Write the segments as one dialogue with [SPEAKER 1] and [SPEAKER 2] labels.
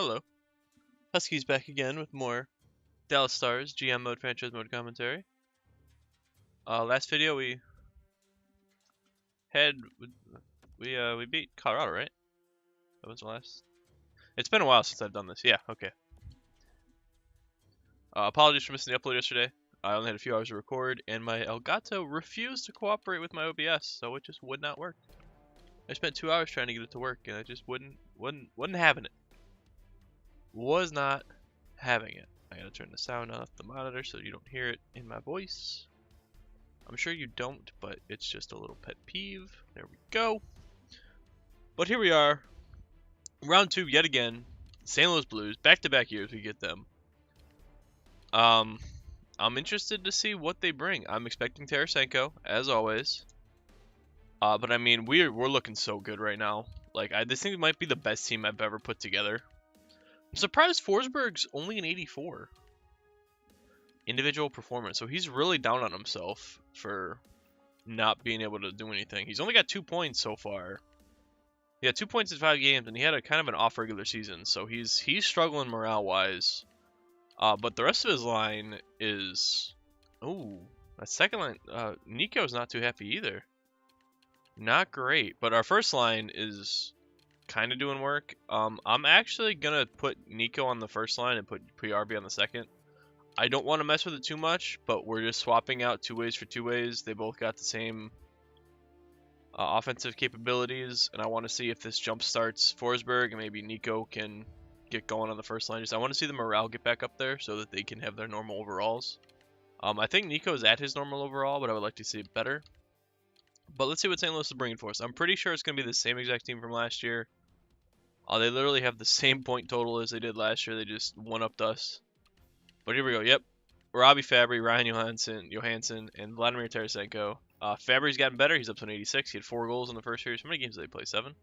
[SPEAKER 1] Hello. Huskies back again with more Dallas Stars GM mode franchise mode commentary. Last video we had we beat Colorado, right? That was the last. It's been a while since I've done this. Yeah, okay. Apologies for missing the upload yesterday. I only had a few hours to record, and my Elgato refused to cooperate with my OBS, so it just would not work. I spent 2 hours trying to get it to work, and I just wasn't having it. Was not having it. I gotta turn the sound off the monitor so you don't hear it in my voice. I'm sure you don't, but it's just a little pet peeve. There we go. But here we are. Round 2 yet again. St. Louis Blues. Back-to-back years we get them. I'm interested to see what they bring. I'm expecting Tarasenko, as always. But I mean, we're looking so good right now. Like, this thing might be the best team I've ever put together. I'm surprised Forsberg's only an 84. Individual performance. So he's really down on himself for not being able to do anything. He's only got 2 points so far. He had 2 points in 5 games, and he had a kind of an off regular season. So he's struggling morale wise. But the rest of his line is, that second line. Nico's not too happy either. Not great. But our first line is kind of doing work. I'm actually gonna put Nico on the first line and put PRB on the second. I don't want to mess with it too much, but we're just swapping out 2 ways for 2 ways. They both got the same offensive capabilities, and I want to see if this jump starts Forsberg and maybe Nico can get going on the first line. I want to see the morale get back up there so that they can have their normal overalls. I think Nico's at his normal overall, but I would like to see it better. But let's see what St. Louis is bringing for us. I'm pretty sure it's going to be the same exact team from last year. They literally have the same point total as they did last year. They just one-upped us. But here we go. Yep. Robbie Fabry, Ryan Johansson, and Vladimir Tarasenko. Fabry's gotten better. He's up to an 86. He had 4 goals in the first series. How many games did they play? 7?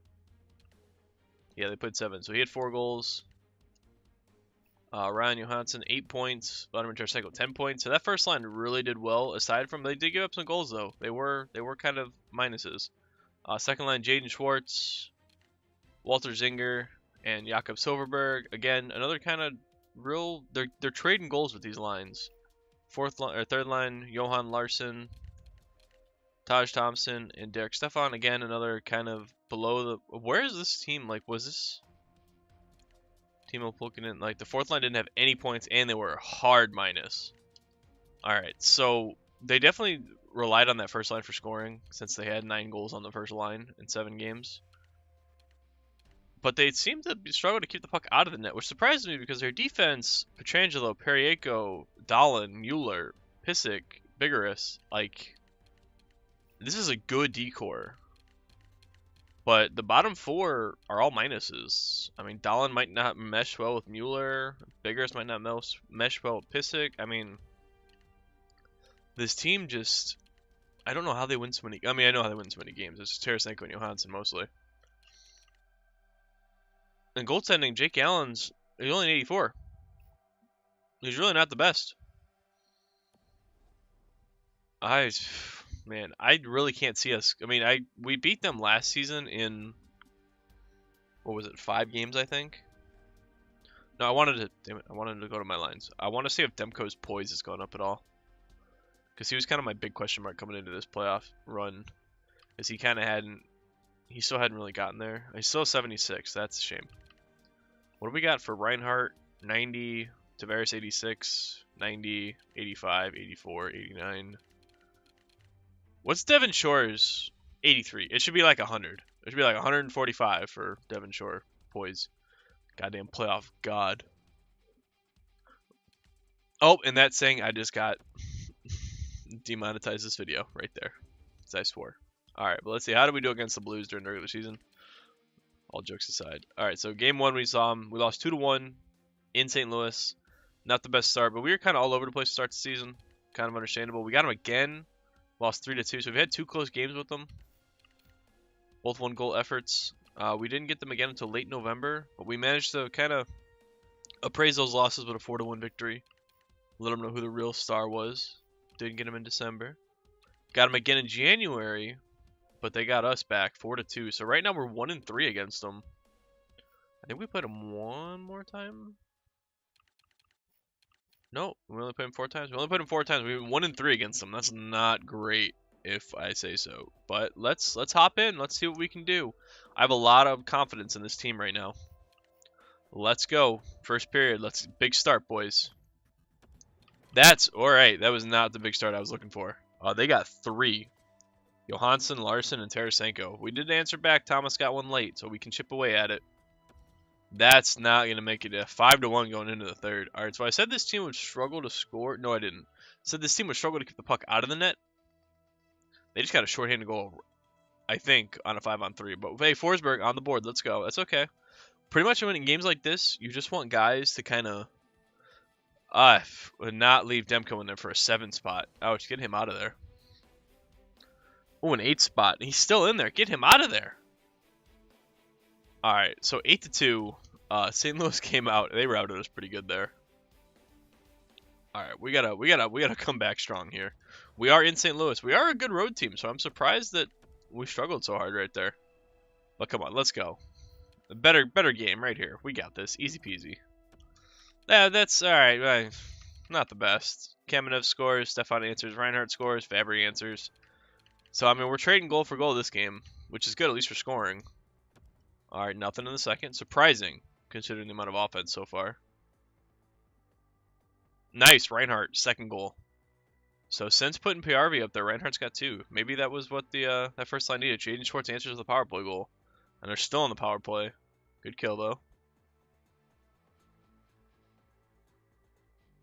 [SPEAKER 1] Yeah, they played 7. So he had 4 goals. Ryan Johansson, 8 points. Vladimir Tarasenko, 10 points. So that first line really did well. Aside from, they did give up some goals, though. They were kind of minuses. Second line, Jaden Schwartz, Walter Zinger, and Jakob Silverberg. Again, another kind of real. They're trading goals with these lines. Third line, Johan Larsson, Taj Thompson, and Derek Stefan. Again, another kind of below the. Where is this team? Like, was this Timo Pulkkinen? Like, the fourth line didn't have any points, and they were hard minus. All right, so they definitely relied on that first line for scoring since they had 9 goals on the first line in 7 games. But they seem to struggle to keep the puck out of the net, which surprises me because their defense, Pietrangelo, Periaco, Dahlin, Mueller, Pissick, Bigoris, like, this is a good decor. But the bottom 4 are all minuses. I mean, Dahlin might not mesh well with Mueller. Bigoris might not mesh well with Pissick. I mean, this team just, I don't know how they win so many. I mean, I know how they win so many games. It's Tarasenko and Johansson mostly. And goaltending, Jake Allen's, he's only an 84. He's really not the best. Man, I really can't see us. I mean, we beat them last season in, what was it, 5 games, I think? No, I wanted to go to my lines. I want to see if Demko's poise is going up at all. Because he was kind of my big question mark coming into this playoff run. Because he still hadn't really gotten there. He's still 76. That's a shame. What do we got for Reinhardt? 90, Tavares 86, 90, 85, 84, 89. What's Devon Shore's 83? It should be like 100. It should be like 145 for Devon Shore poise. Goddamn playoff god. Oh, and that saying I just got demonetized this video right there. As I swore. Alright, but let's see. How do we do against the Blues during the regular season? All jokes aside. Alright, so game 1 we saw them. We lost 2-1 in St. Louis. Not the best start, but we were kind of all over the place to start the season. Kind of understandable. We got them again. Lost 3-2. So we've had 2 close games with them. Both 1-goal efforts. We didn't get them again until late November, but we managed to kind of appraise those losses with a 4-1 victory. Let them know who the real star was. Didn't get them in December. Got them again in January, but they got us back 4-2. So right now we're 1-3 against them. I think we played him one more time. No, we only played him 4 times. We only played him 4 times. We went 1-3 against them. That's not great, if I say so. But let's hop in. Let's see what we can do. I have a lot of confidence in this team right now. Let's go. First period. Big start, boys. That's all right. That was not the big start I was looking for. They got 3. Johansson, Larson, and Tarasenko. We did answer back. Thomas got one late, so we can chip away at it. That's not going to make it a 5-1 going into the third. All right, so I said this team would struggle to score. No, I didn't. I said this team would struggle to keep the puck out of the net. They just got a shorthanded goal, I think, on a 5-on-3. But hey, Forsberg on the board. Let's go. That's okay. Pretty much in games like this, you just want guys to kind of not leave Demko in there for a 7 spot. Ouch, get him out of there. Oh, an 8 spot. He's still in there. Get him out of there. All right, so 8-2. St. Louis came out. They routed us pretty good there. All right, we gotta come back strong here. We are in St. Louis. We are a good road team, so I'm surprised that we struggled so hard right there. But come on, let's go. A better game right here. We got this. Easy peasy. Yeah, that's all right. Not the best. Kamenev scores. Stefan answers. Reinhardt scores. Fabry answers. So I mean, we're trading goal for goal this game, which is good. At least we're scoring. All right, nothing in the second. Surprising, considering the amount of offense so far. Nice, Reinhardt, second goal. So since putting PRV up there, Reinhardt's got 2. Maybe that was what the that first line needed. Jaden Schwartz answers the power play goal. And they're still on the power play. Good kill, though.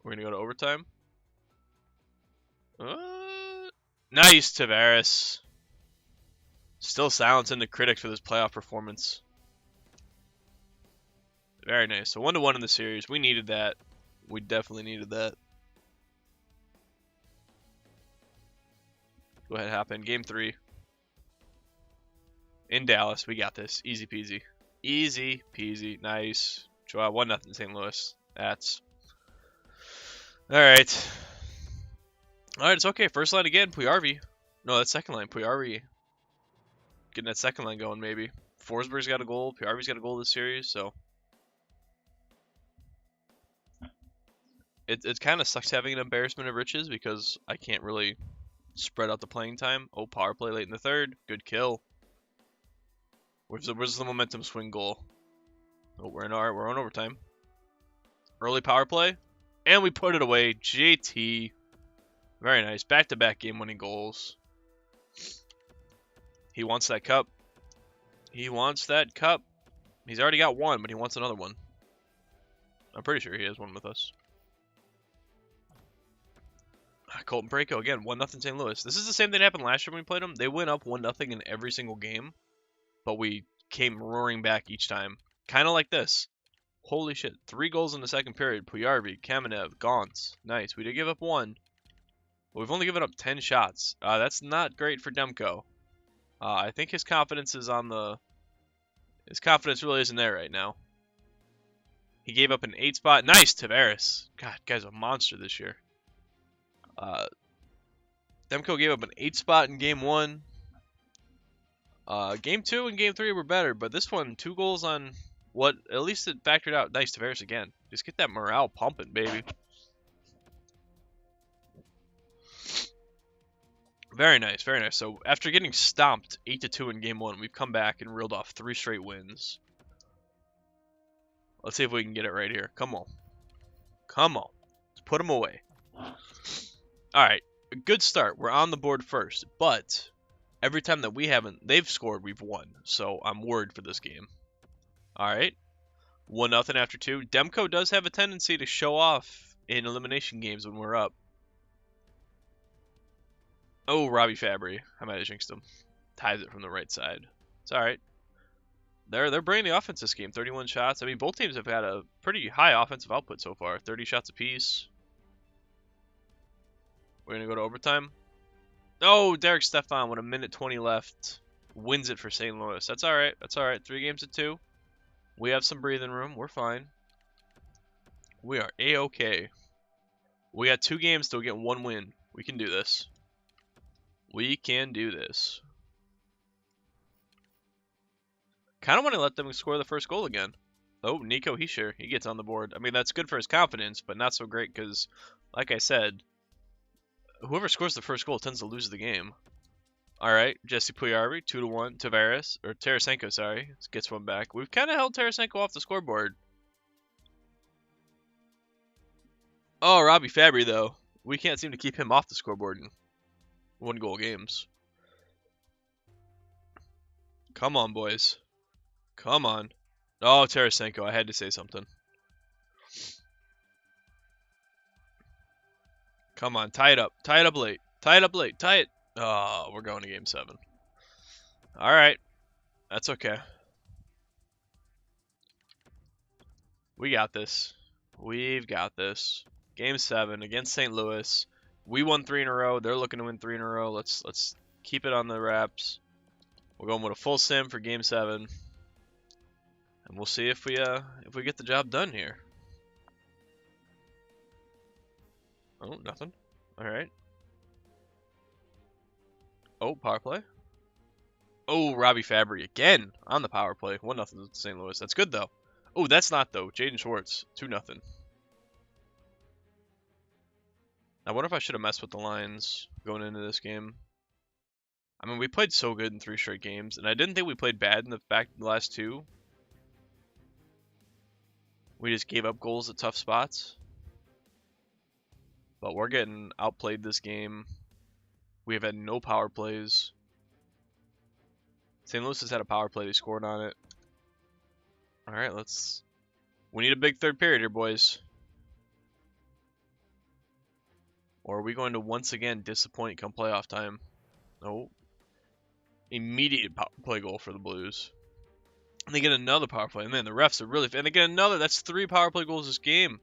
[SPEAKER 1] We're going to go to overtime. Nice, Tavares. Still silencing the critics for this playoff performance. Very nice. So 1-1 in the series. We needed that. We definitely needed that. Go ahead, hop in. Game 3. In Dallas. We got this. Easy peasy. Easy peasy. Nice. 1-0 St. Louis. That's... Alright. Alright, it's okay. First line again. Puyarvi. No, that's second line. Puyarvi. Getting that second line going, maybe. Forsberg's got a goal. Puyarvi's got a goal this series, so... It kind of sucks having an embarrassment of riches because I can't really spread out the playing time. Oh, power play late in the third. Good kill. Where's the momentum swing goal? Oh, we're on overtime. Early power play. And we put it away. JT. Very nice. Back-to-back game-winning goals. He wants that cup. He wants that cup. He's already got one, but he wants another one. I'm pretty sure he has one with us. Colton Parayko again, 1-0 St. Louis. This is the same thing that happened last year when we played them. They went up 1-0 in every single game, but we came roaring back each time. Kind of like this. Holy shit. 3 goals in the second period. Puyarvi, Kamenev, Gauntz. Nice. We did give up 1. But we've only given up 10 shots. That's not great for Demko. I think his confidence is on the... His confidence really isn't there right now. He gave up an 8 spot. Nice, Tavares. God, guy's a monster this year. Demko gave up an 8 spot in game 1. Game 2 and game 3 were better, but this one, 2 goals on what, at least it factored out. Nice, Tavares again. Just get that morale pumping, baby. Very nice, very nice. So after getting stomped 8-2 in game 1, we've come back and reeled off 3 straight wins. Let's see if we can get it right here. Come on. Come on. Let's put them away. Alright, a good start. We're on the board first, but every time that they've scored, we've won. So I'm worried for this game. Alright, 1-0 after 2. Demko does have a tendency to show off in elimination games when we're up. Oh, Robbie Fabry. I might have jinxed him. Ties it from the right side. It's alright. They're bringing the offense this game. 31 shots. I mean, both teams have had a pretty high offensive output so far. 30 shots apiece. We're going to go to overtime. Oh, Derek Stefan with 1:20 left. Wins it for St. Louis. That's all right. That's all right. 3 games to 2. We have some breathing room. We're fine. We are A-okay. We got 2 games to get 1 win. We can do this. We can do this. Kind of want to let them score the first goal again. Oh, Nico Hischier, he gets on the board. I mean, that's good for his confidence, but not so great because, like I said, whoever scores the first goal tends to lose the game. All right, Jesse Puyarvi, 2-1. Tavares, or Tarasenko, sorry, gets one back. We've kind of held Tarasenko off the scoreboard. Oh, Robbie Fabry, though. We can't seem to keep him off the scoreboard in one-goal games. Come on, boys. Come on. Oh, Tarasenko, I had to say something. Come on, tie it up. Tie it up late. Tie it up late. Tie it. Oh, we're going to game 7. All right. That's okay. We got this. We've got this. Game 7 against St. Louis. We won 3 in a row. They're looking to win 3 in a row. Let's keep it on the wraps. We're going with a full sim for game 7. And we'll see if we get the job done here. Oh, nothing. All right. Oh, power play. Oh, Robbie Fabry again on the power play. 1-0 to St. Louis. That's good though. Oh, that's not though. Jaden Schwartz, 2-0. I wonder if I should have messed with the lines going into this game. I mean, we played so good in 3 straight games, and I didn't think we played bad in the last 2. We just gave up goals at tough spots. But we're getting outplayed this game. We have had no power plays. St. Louis has had a power play. They scored on it. All right, we need a big third period here, boys. Or are we going to once again disappoint come playoff time? No. Immediate power play goal for the Blues. And they get another power play. Man, the refs are really... And they get another. That's 3 power play goals this game.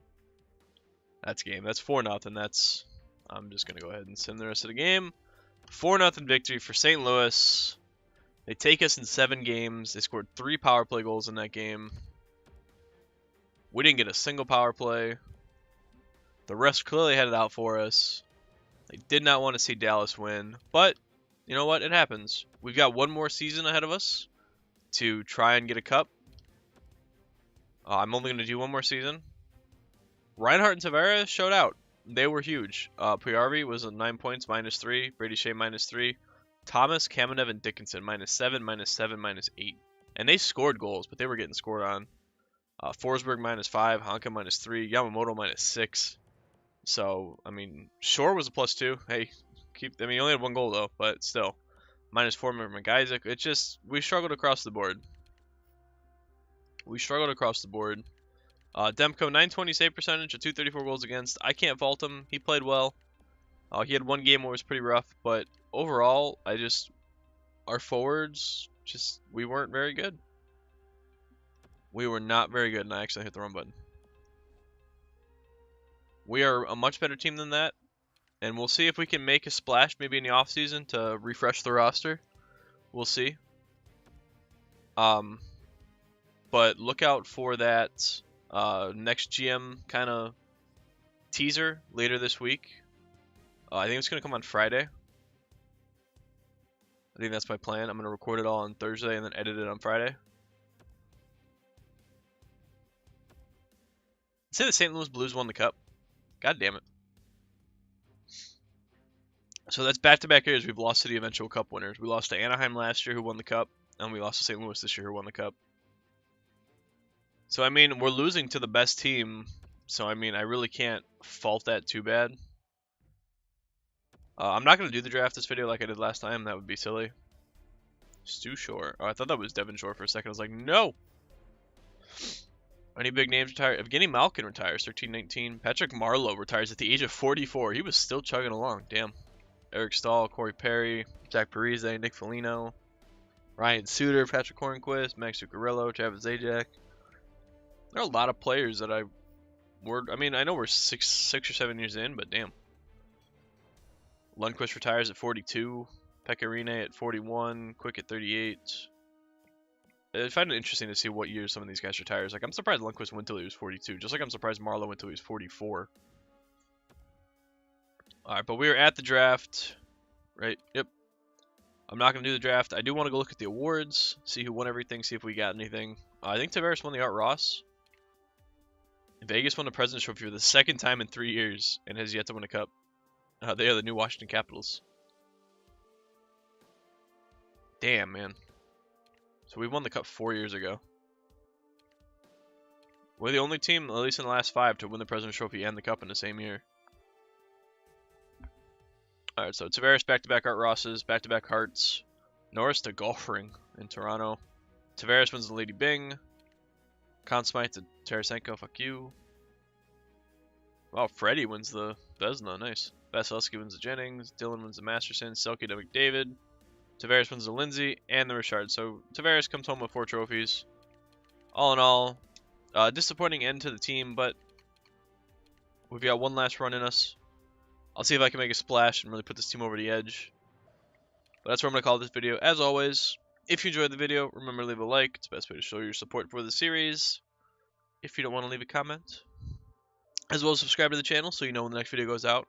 [SPEAKER 1] That's 4-0. That's... I'm just going to go ahead and sim the rest of the game. 4-0 victory for St. Louis. They take us in 7 games. They scored 3 power play goals in that game. We didn't get a single power play. The refs clearly had it out for us. They did not want to see Dallas win. But, you know what? It happens. We've got 1 more season ahead of us to try and get a cup. I'm only going to do 1 more season. Reinhart and Tavares showed out. They were huge. Puyarvi was at 9 points, -3. Brady Shea, -3. Thomas, Kamenev, and Dickinson, -7, -7, -8. And they scored goals, but they were getting scored on. Forsberg, -5. Honka, -3. Yamamoto, -6. So, I mean, Shore was a +2. Hey, he only had 1 goal, though, but still. -4 for McIsaac. It's just, we struggled across the board. Demko, 920 save percentage, a 234 goals against. I can't fault him. He played well. He had 1 game where it was pretty rough, but overall, our forwards, we weren't very good. We were not very good, and I actually hit the wrong button. We are a much better team than that, and we'll see if we can make a splash maybe in the offseason to refresh the roster. We'll see. But look out for that next GM kind of teaser later this week. I think it's going to come on Friday. I think that's my plan. I'm going to record it all on Thursday and then edit it on Friday. Say the St. Louis Blues won the cup. God damn it. So that's back-to-back years we've lost to the eventual cup winners. We lost to Anaheim last year, who won the cup, and we lost to St. Louis this year, who won the cup. So, I mean, we're losing to the best team, so, I mean, I really can't fault that too bad. I'm not going to do the draft this video like I did last time. That would be silly. Stu Shore. Oh, I thought that was Devin Shore for a second. I was like, no! Any big names retire? Evgeny Malkin retires, 13-19. Patrick Marleau retires at the age of 44. He was still chugging along. Damn. Eric Stahl, Corey Perry, Zach Parise, Nick Foligno, Ryan Suter, Patrick Hornquist, Max Zuccarello, Travis Zajac. There are a lot of players that I know we're six or 7 years in, but damn. Lundqvist retires at 42. Pecorine at 41. Quick at 38. I find it interesting to see what year some of these guys retires. Like, I'm surprised Lundqvist went till he was 42, just like I'm surprised Marleau went till he was 44. Alright, but we are at the draft, right? Yep. I'm not going to do the draft. I do want to go look at the awards, see who won everything, see if we got anything. I think Tavares won the Art Ross. Vegas won the President's Trophy for the second time in 3 years and has yet to win a cup. They are the new Washington Capitals. Damn, man. So we won the cup 4 years ago. We're the only team, at least in the last 5, to win the President's Trophy and the cup in the same year. Alright, so Tavares back-to-back Art Rosses, back-to-back Hearts. Norris to Golf Ring in Toronto. Tavares wins the Lady Byng. Conn Smythe to Tarasenko, fuck you. Wow, Freddie wins the Vezina, nice. Vasilevsky wins the Jennings. Dylan wins the Masterson. Selke to McDavid. Tavares wins the Lindsay and the Richard. So Tavares comes home with 4 trophies. All in all, disappointing end to the team, but we've got one last run in us. I'll see if I can make a splash and really put this team over the edge. But that's where I'm going to call this video. As always, if you enjoyed the video, remember to leave a like. It's the best way to show your support for the series. If you don't want to leave a comment. As well as subscribe to the channel so you know when the next video goes out.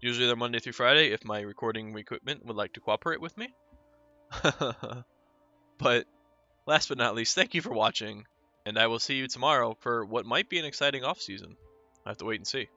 [SPEAKER 1] Usually they're Monday through Friday if my recording equipment would like to cooperate with me. But last but not least, thank you for watching. And I will see you tomorrow for what might be an exciting off season. I have to wait and see.